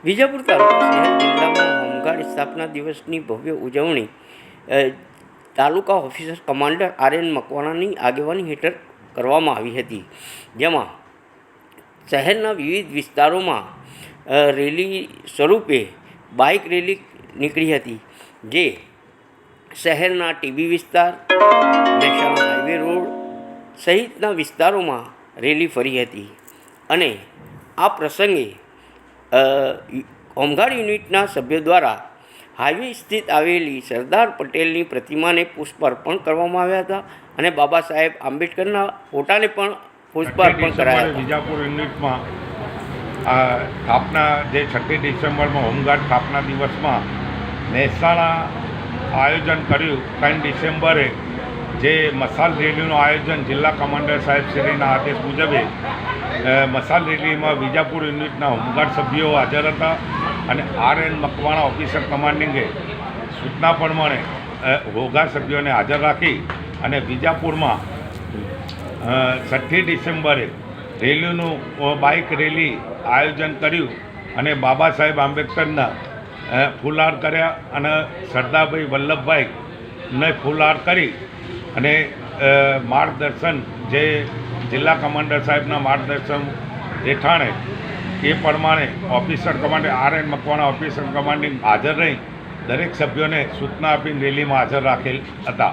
વિજાપુર તાલુકા શહેર જિલ્લામાં હોમગાર્ડ સ્થાપના દિવસની ભવ્ય ઉજવણી તાલુકા ઓફિસર કમાન્ડર આર.એન. મકવાણાની આગેવાની હેઠળ કરવામાં આવી હતી, જેમાં શહેરના વિવિધ વિસ્તારોમાં રેલી સ્વરૂપે બાઇક રેલી નીકળી હતી, જે શહેરના ટીબી વિસ્તાર, મહેસાણા હાઈવે રોડ સહિતના વિસ્તારોમાં રેલી ફરી હતી અને આ પ્રસંગે હોમગાર્ડ યુનિટના સભ્યો દ્વારા હાઈવે સ્થિત આવેલી સરદાર પટેલની પ્રતિમાને પુષ્પ અર્પણ કરવામાં આવ્યા હતા અને બાબા સાહેબ આંબેડકરના ફોટાને પણ પુષ્પ અર્પણ કરાયા હતા. વિજાપુર યુનિટમાં સ્થાપના જે 6 ડિસેમ્બરમાં હોમગાર્ડ સ્થાપના દિવસમાં મહેસાણા આયોજન કર્યું. 3 ડિસેમ્બરે જે મસાલ રેલીનું આયોજન જિલ્લા કમાન્ડર સાહેબશ્રીના આદેશ મુજબે મસાલ રેલીમાં વિજાપુર યુનિટના હોમગાર્ડ સભ્યો હાજર હતા અને આર.એન. મકવાણા ઓફિસર કમાન્ડિંગે સૂચના પ્રમાણે હોમગાર્ડ સભ્યોને હાજર રાખી અને વિજાપુરમાં 6 ડિસેમ્બરે રેલીનું બાઇક રેલી આયોજન કર્યું અને બાબા સાહેબ આંબેડકરના ફૂલહાર કર્યા અને સરદારભાઈ વલ્લભભાઈને ફૂલહાર કરી અને માર્ગદર્શન જે જિલ્લા કમાન્ડર સાહેબના માર્ગદર્શન હેઠાણે એ પ્રમાણે officer commander R N. Makwana officer commanding હાજર રહી દરેક સભ્યોને સૂચના આપીને રેલીમાં હાજર રાખેલ હતા.